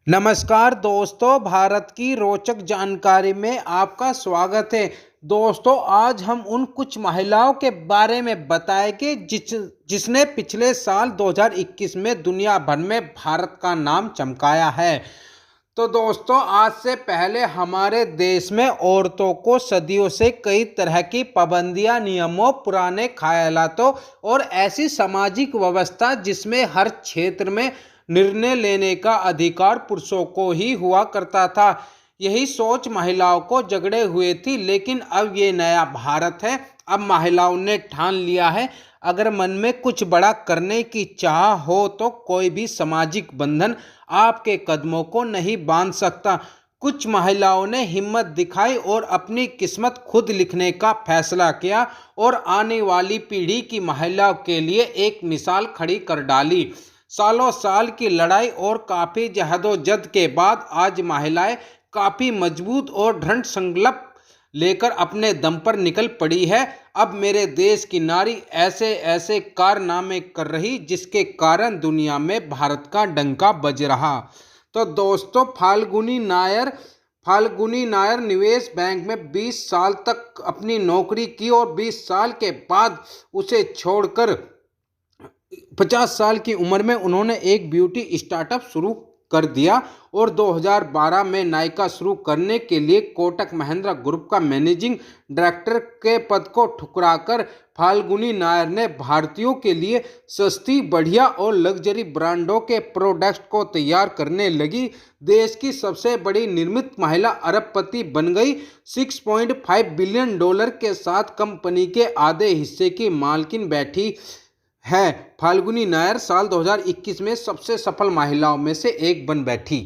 नमस्कार दोस्तों, भारत की रोचक जानकारी में आपका स्वागत है। दोस्तों, आज हम उन कुछ महिलाओं के बारे में बताएंगे जिसने पिछले साल 2021 में दुनिया भर में भारत का नाम चमकाया है। तो दोस्तों, आज से पहले हमारे देश में औरतों को सदियों से कई तरह की पाबंदियां, नियमों, पुराने ख्यालातों और ऐसी सामाजिक व्यवस्था जिसमें हर क्षेत्र में निर्णय लेने का अधिकार पुरुषों को ही हुआ करता था। यही सोच महिलाओं को जगड़े हुए थी, लेकिन अब ये नया भारत है। अब महिलाओं ने ठान लिया है, अगर मन में कुछ बड़ा करने की चाह हो तो कोई भी सामाजिक बंधन आपके कदमों को नहीं बांध सकता। कुछ महिलाओं ने हिम्मत दिखाई और अपनी किस्मत खुद लिखने का फैसला किया और आने वाली पीढ़ी की महिलाओं के लिए एक मिसाल खड़ी कर डाली। सालों साल की लड़ाई और काफ़ी जहदोजहद के बाद आज महिलाएं काफ़ी मजबूत और दृढ़ संकल्प लेकर अपने दम पर निकल पड़ी है। अब मेरे देश की नारी ऐसे ऐसे कारनामे कर रही जिसके कारण दुनिया में भारत का डंका बज रहा। तो दोस्तों, फाल्गुनी नायर निवेश बैंक में 20 साल तक अपनी नौकरी की और 20 साल के बाद उसे छोड़कर 50 साल की उम्र में उन्होंने एक ब्यूटी स्टार्टअप शुरू कर दिया और 2012 में नायका शुरू करने के लिए कोटक महिंद्रा ग्रुप का मैनेजिंग डायरेक्टर के पद को ठुकराकर फाल्गुनी नायर ने भारतीयों के लिए सस्ती, बढ़िया और लग्जरी ब्रांडों के प्रोडक्ट्स को तैयार करने लगी। देश की सबसे बड़ी निर्मित महिला अरबपति बन गई। $6.5 बिलियन के साथ कंपनी के आधे हिस्से की मालकिन बैठी है। फाल्गुनी नायर साल 2021 में सबसे सफल महिलाओं में से एक बन बैठी।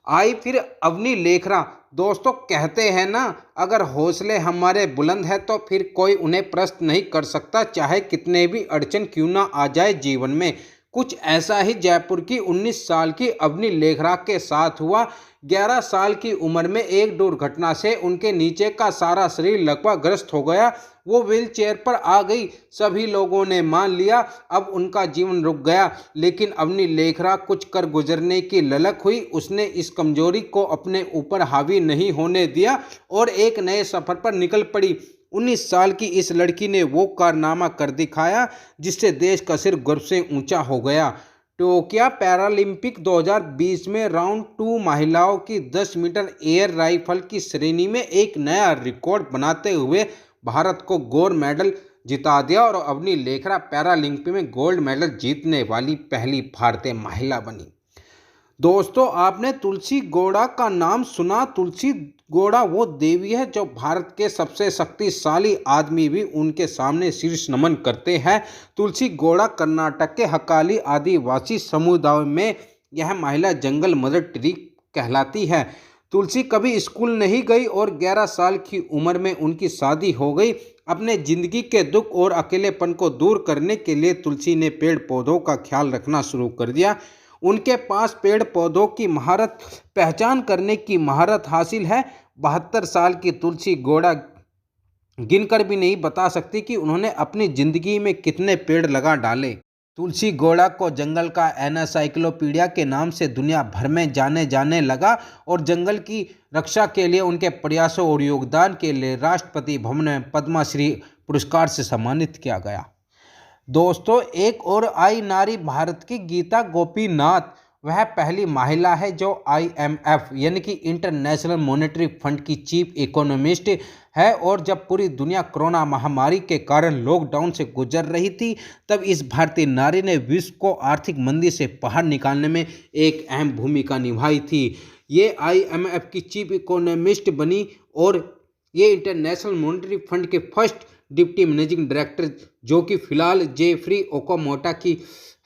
आई फिर अवनी लेखरा। दोस्तों, कहते हैं ना, अगर हौसले हमारे बुलंद है तो फिर कोई उन्हें प्रश्न नहीं कर सकता, चाहे कितने भी अड़चन क्यों ना आ जाए जीवन में। कुछ ऐसा ही जयपुर की 19 साल की अवनी लेखरा के साथ हुआ। 11 साल की उम्र में एक दुर्घटना से उनके नीचे का सारा शरीर लगभग ग्रस्त हो गया। वो व्हील चेयर पर आ गई। सभी लोगों ने मान लिया अब उनका जीवन रुक गया, लेकिन अवनी लेखरा कुछ कर गुजरने की ललक हुई। उसने इस कमजोरी को अपने ऊपर हावी नहीं होने दिया और एक नए सफर पर निकल पड़ी। 19 साल की इस लड़की ने वो कारनामा कर दिखाया जिससे देश का सिर गर्व से ऊंचा हो गया। टोक्यो पैरालंपिक 2020 में राउंड 2 महिलाओं की 10 मीटर एयर राइफल की श्रेणी में एक नया रिकॉर्ड बनाते हुए भारत को गोल्ड मेडल जिता दिया और अवनी लेखरा पैरालंपिक में गोल्ड मेडल जीतने वाली पहली भारतीय महिला बनी। दोस्तों, आपने तुलसी गौड़ा का नाम सुना। तुलसी गौड़ा वो देवी है जो भारत के सबसे शक्तिशाली आदमी भी उनके सामने शीर्ष नमन करते हैं। तुलसी गौड़ा कर्नाटक के हकाली आदिवासी समुदाय में यह महिला जंगल मदर ट्री कहलाती है। तुलसी कभी स्कूल नहीं गई और 11 साल की उम्र में उनकी शादी हो गई। अपने जिंदगी के दुख और अकेलेपन को दूर करने के लिए तुलसी ने पेड़ पौधों का ख्याल रखना शुरू कर दिया। उनके पास पेड़ पौधों की महारत पहचान करने की महारत हासिल है। 72 साल की तुलसी गौड़ा गिनकर भी नहीं बता सकती कि उन्होंने अपनी जिंदगी में कितने पेड़ लगा डाले। तुलसी गौड़ा को जंगल का एनसाइक्लोपीडिया के नाम से दुनिया भर में जाने लगा और जंगल की रक्षा के लिए उनके प्रयासों और योगदान के लिए राष्ट्रपति भवन में पद्मश्री पुरस्कार से सम्मानित किया गया। दोस्तों, एक और आई नारी भारत की गीता गोपीनाथ। वह पहली महिला है जो IMF यानी कि इंटरनेशनल मॉनेटरी फंड की चीफ इकोनॉमिस्ट है। और जब पूरी दुनिया कोरोना महामारी के कारण लॉकडाउन से गुजर रही थी, तब इस भारतीय नारी ने विश्व को आर्थिक मंदी से बाहर निकालने में एक अहम भूमिका निभाई थी। ये IMF की चीफ इकोनॉमिस्ट बनी और ये इंटरनेशनल मॉनेटरी फंड के फर्स्ट डिप्टी मैनेजिंग डायरेक्टर, जो कि फिलहाल जेफरी ओकामोटा की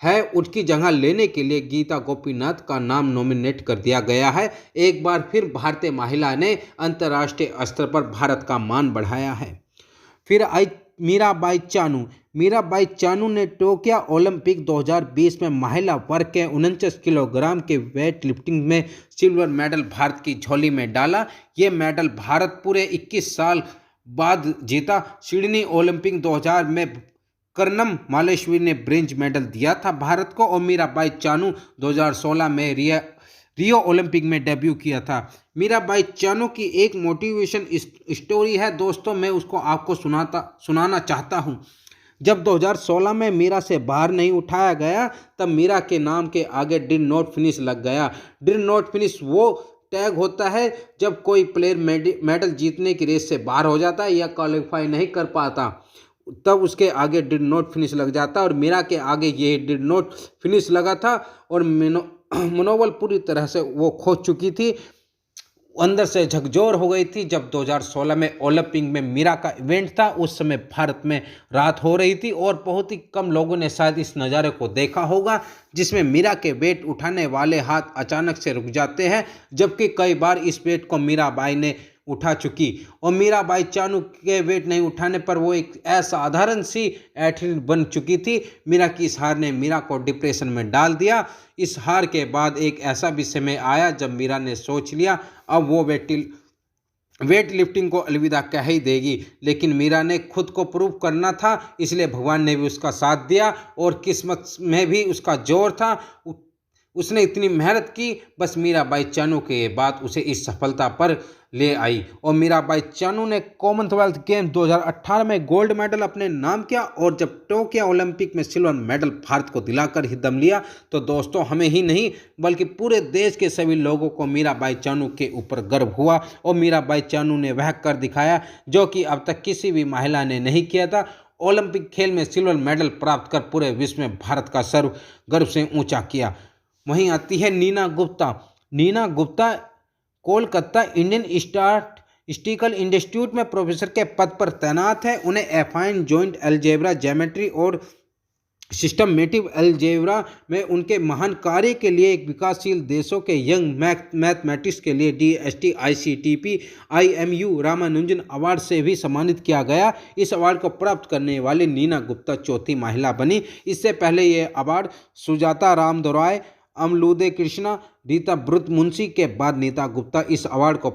है, उसकी जगह लेने के लिए गीता गोपीनाथ का नाम नॉमिनेट कर दिया गया है। एक बार फिर भारतीय महिला ने अंतर्राष्ट्रीय स्तर पर भारत का मान बढ़ाया है। फिर आई मीराबाई चानू। मीराबाई चानू ने टोक्यो ओलंपिक 2020 में महिला वर्ग के 49 किलोग्राम के वेट लिफ्टिंग में सिल्वर मेडल भारत की झोली में डाला। ये मेडल भारत पूरे 21 साल बाद जीता। सिडनी ओलंपिक 2000 में कर्नम मालेश्वरी ने ब्रॉन्ज मेडल दिया था भारत को और मीराबाई चानू 2016 में रियो ओलंपिक में डेब्यू किया था। मीराबाई चानू की एक मोटिवेशन स्टोरी है दोस्तों, मैं उसको आपको सुनाना चाहता हूँ। जब 2016 में मीरा से बाहर नहीं उठाया गया तब मीरा के नाम के आगे डिड नॉट फिनिश लग गया। डिड नॉट फिनिश वो टैग होता है जब कोई प्लेयर मेडल जीतने की रेस से बाहर हो जाता है या क्वालिफाई नहीं कर पाता, तब उसके आगे डिड नॉट फिनिश लग जाता है। और मीरा के आगे ये डिड नॉट फिनिश लगा था और मनोबल पूरी तरह से वो खो चुकी थी, अंदर से झकझोर हो गई थी। जब 2016 में ओलंपिक में मीरा का इवेंट था, उस समय भारत में रात हो रही थी और बहुत ही कम लोगों ने शायद इस नज़ारे को देखा होगा, जिसमें मीरा के वेट उठाने वाले हाथ अचानक से रुक जाते हैं, जबकि कई बार इस वेट को मीराबाई ने उठा चुकी। और मीराबाई चानू के वेट नहीं उठाने पर वो एक असाधारण सी एथलीट बन चुकी थी। मीरा की इस हार ने मीरा को डिप्रेशन में डाल दिया। इस हार के बाद एक ऐसा भी समय आया जब मीरा ने सोच लिया अब वो वेट लिफ्टिंग को अलविदा कह ही देगी, लेकिन मीरा ने खुद को प्रूव करना था, इसलिए भगवान ने भी उसका साथ दिया और किस्मत में भी उसका जोर था। उसने इतनी मेहनत की, बस मीराबाई चानू के बाद उसे इस सफलता पर ले आई। और मीराबाई चानू ने कॉमनवेल्थ गेम 2018 में गोल्ड मेडल अपने नाम किया और जब टोक्यो ओलंपिक में सिल्वर मेडल भारत को दिलाकर ही दम लिया, तो दोस्तों हमें ही नहीं बल्कि पूरे देश के सभी लोगों को मीराबाई चानू के ऊपर गर्व हुआ। और मीराबाई चानू ने वह कर दिखाया जो कि अब तक किसी भी महिला ने नहीं किया था। ओलंपिक खेल में सिल्वर मेडल प्राप्त कर पूरे विश्व में भारत का सर्व गर्व से ऊंचा किया। वहीं आती है Nina Gupta. Nina Gupta Kolkata Indian Statistical Institute में प्रोफेसर के पद पर तैनात है। उन्हें एफाइन जॉइंट अलजेब्रा, ज्योमेट्री और सिस्टमेटिव अलजेब्रा में उनके महान कार्य के लिए एक विकासशील देशों के यंग मैथमेटिक्स के लिए DST ICTP IMU Ramanujan award से भी सम्मानित किया गया। इस अवार्ड को प्राप्त करने वाली नीना गुप्ता चौथी महिला बनी। इससे पहले ये अवार्ड सुजाता रामदोराय, अमलूदे कृष्णा, रीता ब्रुत मुंशी के बाद नीता गुप्ता इस अवार्ड को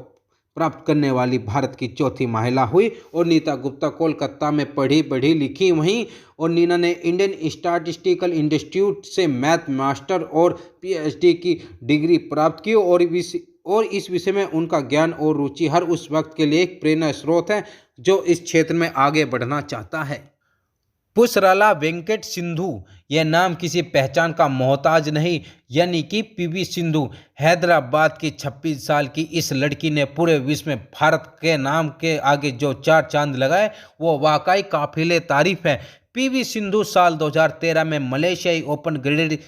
प्राप्त करने वाली भारत की चौथी महिला हुई। और नीता गुप्ता कोलकाता में पढ़ी लिखी वहीं और नीना ने इंडियन स्टैटिस्टिकल इंस्टीट्यूट से मैथ मास्टर और PhD की डिग्री प्राप्त की। और इस विषय में उनका ज्ञान और रुचि हर उस वक्त के लिए एक प्रेरणा स्रोत है जो इस क्षेत्र में आगे बढ़ना चाहता है। पुष्पराला वेंकट सिंधु, यह नाम किसी पहचान का मोहताज नहीं, यानी कि PV सिंधु। हैदराबाद की 26 साल की इस लड़की ने पूरे विश्व में भारत के नाम के आगे जो 4 चांद लगाए वो वाकई काबिले तारीफ है। PV सिंधु साल 2013 में मलेशियाई ओपन ग्रेड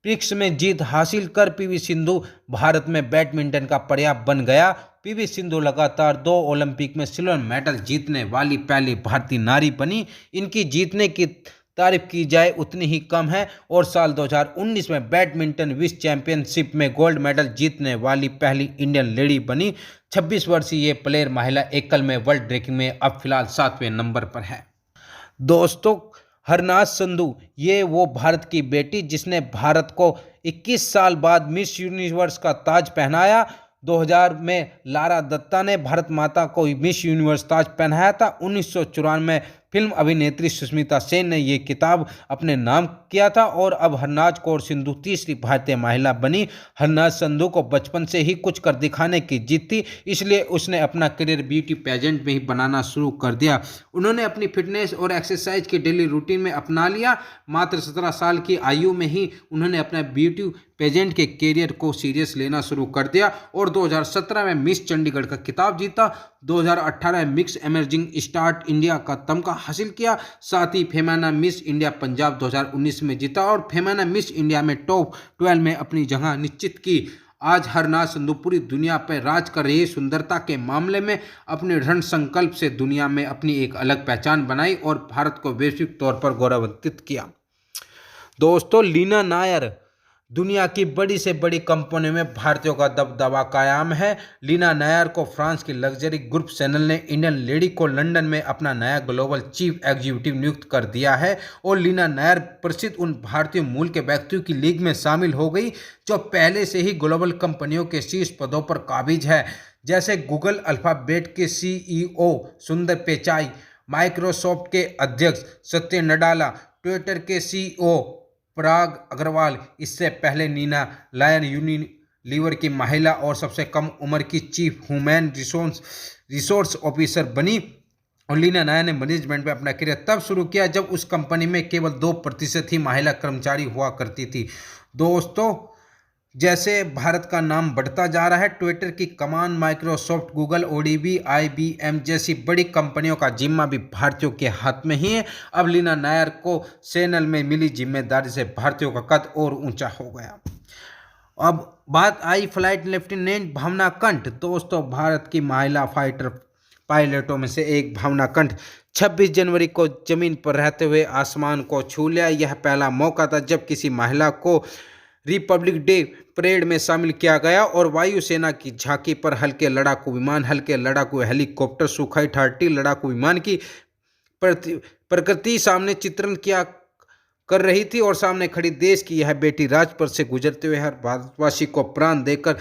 प्रिक्स में जीत हासिल कर PV सिंधु भारत में बैडमिंटन का पर्याय बन गया। PV सिंधु लगातार 2 ओलंपिक में सिल्वर मेडल जीतने वाली पहली भारतीय नारी बनी। इनकी जीतने की तारीफ की जाए उतनी ही कम है और साल 2019 में बैडमिंटन विश्व चैंपियनशिप में गोल्ड मेडल जीतने वाली पहली इंडियन लेडी बनी। 26 वर्षीय ये प्लेयर महिला एकल में वर्ल्ड रैंकिंग में अब फिलहाल 7वें नंबर पर है। दोस्तों हरनाज संधू, ये वो भारत की बेटी जिसने भारत को 21 साल बाद मिस यूनिवर्स का ताज पहनाया। 2000 में लारा दत्ता ने भारत माता को मिस यूनिवर्स ताज पहनाया था। 1994 में फिल्म अभिनेत्री सुष्मिता सेन ने ये किताब अपने नाम किया था और अब हरनाज कौर सिंधु तीसरी भारतीय महिला बनी। हरनाज संधू को बचपन से ही कुछ कर दिखाने की जिद थी, इसलिए उसने अपना करियर ब्यूटी पेजेंट में ही बनाना शुरू कर दिया। उन्होंने अपनी फिटनेस और एक्सरसाइज के डेली रूटीन में अपना लिया। मात्र 17 साल की आयु में ही उन्होंने अपना ब्यूटी पेजेंट के करियर को सीरियस लेना शुरू कर दिया और 2017 में मिस चंडीगढ़ का खिताब जीता। 2018 में मिक्स इमर्जिंग स्टार्ट इंडिया का तमगा हासिल किया। साथ ही फेमाना मिस इंडिया पंजाब 2019 में जीता और फेमाना मिस इंडिया में टॉप 12 में अपनी जगह निश्चित की। आज हरनाज संधू पूरी दुनिया पर राज कर रही सुंदरता के मामले में अपने दृढ़ संकल्प से दुनिया में अपनी एक अलग पहचान बनाई और भारत को वैश्विक तौर पर गौरवान्वित किया। दोस्तों लीना नायर, दुनिया की बड़ी से बड़ी कंपनियों में भारतीयों का दबदबा कायम है। लीना नायर को फ्रांस की लग्जरी ग्रुप चैनल ने इंडियन लेडी को लंदन में अपना नया ग्लोबल चीफ एग्जीक्यूटिव नियुक्त कर दिया है और लीना नायर प्रसिद्ध उन भारतीय मूल के व्यक्तियों की लीग में शामिल हो गई जो पहले से ही ग्लोबल कंपनियों के शीर्ष पदों पर काबिज है, जैसे गूगल अल्फाबेट के CEO सुंदर पिचाई, माइक्रोसॉफ्ट के अध्यक्ष सत्य नडाला, ट्विटर के CEO पराग अग्रवाल। इससे पहले नीना लायन लीवर की महिला और सबसे कम उम्र की चीफ ह्यूमन रिसोर्स ऑफिसर बनी। और लीना नायर ने मैनेजमेंट में अपना करियर तब शुरू किया जब उस कंपनी में केवल 2% ही महिला कर्मचारी हुआ करती थी। दोस्तों, जैसे भारत का नाम बढ़ता जा रहा है, ट्विटर की कमान माइक्रोसॉफ्ट, गूगल, ओडीबी, आईबीएम जैसी बड़ी कंपनियों का जिम्मा भी भारतीयों के हाथ में ही है। अब लीना नायर को सेना में मिली जिम्मेदारी से भारतीयों का कद और ऊंचा हो गया। अब बात आई फ्लाइट लेफ्टिनेंट भावना कंठ। दोस्तों, भारत की महिला फाइटर पायलटों में से एक भावना कंठ 26 जनवरी को जमीन पर रहते हुए आसमान को छू लिया। यह पहला मौका था जब किसी महिला को रिपब्लिक डे परेड में शामिल किया गया और वायुसेना की झांकी पर हल्के लड़ाकू विमान, हल्के लड़ाकू हेलीकॉप्टर, सुखाई 30 लड़ाकू विमान की प्रकृति सामने चित्रण किया कर रही थी और सामने खड़ी देश की यह बेटी राजपथ से गुजरते हुए हर भारतवासी को प्राण देकर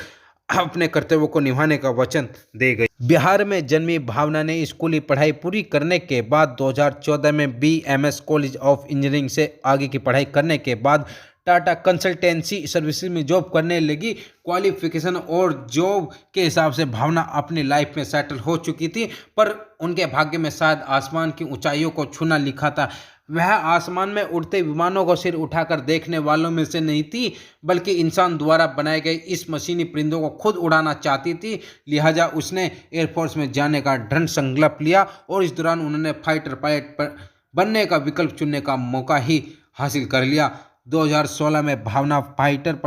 अपने कर्तव्यों को निभाने का वचन दे गई। बिहार में जन्मी भावना ने स्कूली पढ़ाई पूरी करने के बाद 2014 में बीएमएस कॉलेज ऑफ इंजीनियरिंग से आगे की पढ़ाई करने के बाद टाटा कंसल्टेंसी सर्विसेज में जॉब करने लगी। क्वालिफिकेशन और जॉब के हिसाब से भावना अपनी लाइफ में सेटल हो चुकी थी, पर उनके भाग्य में शायद आसमान की ऊंचाइयों को छूना लिखा था। वह आसमान में उड़ते विमानों को सिर उठाकर देखने वालों में से नहीं थी, बल्कि इंसान द्वारा बनाए गए इस मशीनी परिंदों को खुद उड़ाना चाहती थी। लिहाजा उसने एयरफोर्स में जाने का दृढ़ संकल्प लिया और इस दौरान उन्होंने फाइटर पायलट बनने का विकल्प चुनने का मौका ही हासिल कर लिया। 2016 में भावना फाइटर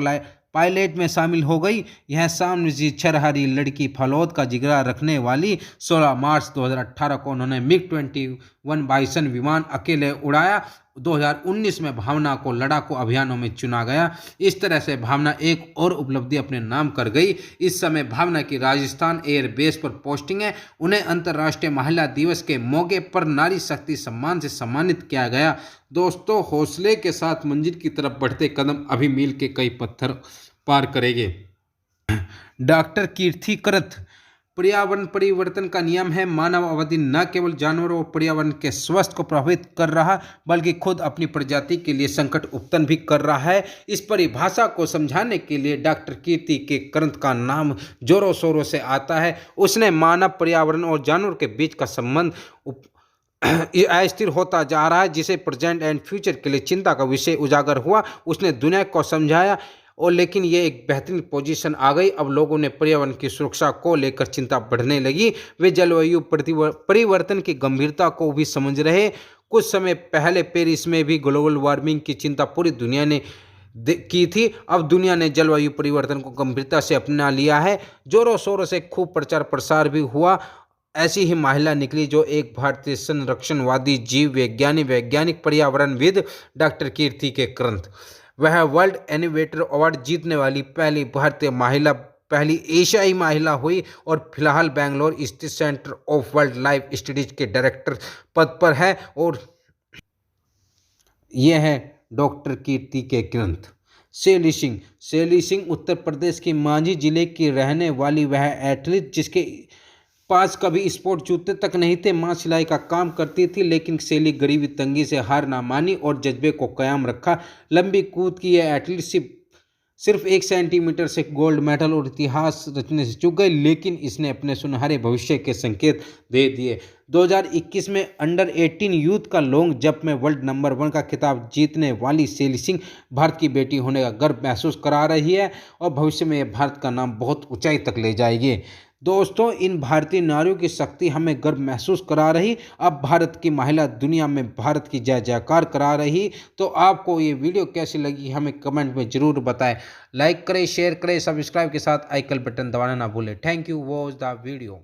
पायलट में शामिल हो गई। यह सामने छरहरी लड़की फलौद का जिगरा रखने वाली 16 मार्च 2018 को उन्होंने MiG-21 बाइसन विमान अकेले उड़ाया। 2019 में भावना को लड़ाकू अभियानों में चुना गया। इस तरह से भावना एक और उपलब्धि अपने नाम कर गई। इस समय भावना की राजस्थान एयर बेस पर पोस्टिंग है। उन्हें अंतर्राष्ट्रीय महिला दिवस के मौके पर नारी शक्ति सम्मान से सम्मानित किया गया। दोस्तों, हौसले के साथ मंजिल की तरफ बढ़ते कदम अभी मील के कई पत्थर पार करेंगे। डॉक्टर कीर्ति करत। पर्यावरण परिवर्तन का नियम है। मानव अवधि न केवल जानवरों और पर्यावरण के स्वास्थ्य को प्रभावित कर रहा, बल्कि खुद अपनी प्रजाति के लिए संकट उत्पन्न भी कर रहा है। इस परिभाषा को समझाने के लिए डॉक्टर कीर्ति के करत का नाम जोरों शोरों से आता है। उसने मानव, पर्यावरण और जानवर के बीच का संबंध अस्थिर होता जा रहा है, जिसे प्रेजेंट एंड फ्यूचर के लिए चिंता का विषय उजागर हुआ। उसने दुनिया को समझाया और लेकिन ये एक बेहतरीन पोजीशन आ गई। अब लोगों ने पर्यावरण की सुरक्षा को लेकर चिंता बढ़ने लगी। वे जलवायु परिवर्तन की गंभीरता को भी समझ रहे। कुछ समय पहले पेरिस में भी ग्लोबल वार्मिंग की चिंता पूरी दुनिया ने की थी। अब दुनिया ने जलवायु परिवर्तन को गंभीरता से अपना लिया है। जोरों शोरों से खूब प्रचार प्रसार भी हुआ। ऐसी ही महिला निकली जो एक भारतीय संरक्षणवादी, जीव वैज्ञानिक पर्यावरणविद डॉक्टर कीर्ति के करत। वह वर्ल्ड इनोवेटर अवार्ड जीतने वाली पहली भारतीय महिला, पहली एशियाई महिला हुई और फिलहाल बेंगलोर स्थित centre of world life studies के डायरेक्टर पद पर है। और यह है डॉक्टर कीर्ति के करत। शैली सिंह उत्तर प्रदेश के मांझी जिले की रहने वाली वह एथलीट जिसके पास कभी स्पोर्ट जूते तक नहीं थे, मां सिलाई का काम करती थी, लेकिन शैली गरीबी तंगी से हार ना मानी और जज्बे को कायम रखा। लंबी कूद की यह एथलीट सिर्फ 1 सेंटीमीटर से गोल्ड मेडल और इतिहास रचने से चूक गई, लेकिन इसने अपने सुनहरे भविष्य के संकेत दे दिए। 2021 में अंडर 18 यूथ का लॉन्ग जंप में वर्ल्ड नंबर 1 का खिताब जीतने वाली शैली सिंह भारत की बेटी होने का गर्व महसूस करा रही है और भविष्य में भारत का नाम बहुत ऊंचाई तक ले जाएगी। दोस्तों, इन भारतीय नारियों की शक्ति हमें गर्व महसूस करा रही। अब भारत की महिला दुनिया में भारत की जय जयकार करा रही। तो आपको ये वीडियो कैसी लगी हमें कमेंट में ज़रूर बताएं। लाइक करें, शेयर करें, सब्सक्राइब के साथ आइकन बटन दबाना ना भूलें। Thank you, watch the video.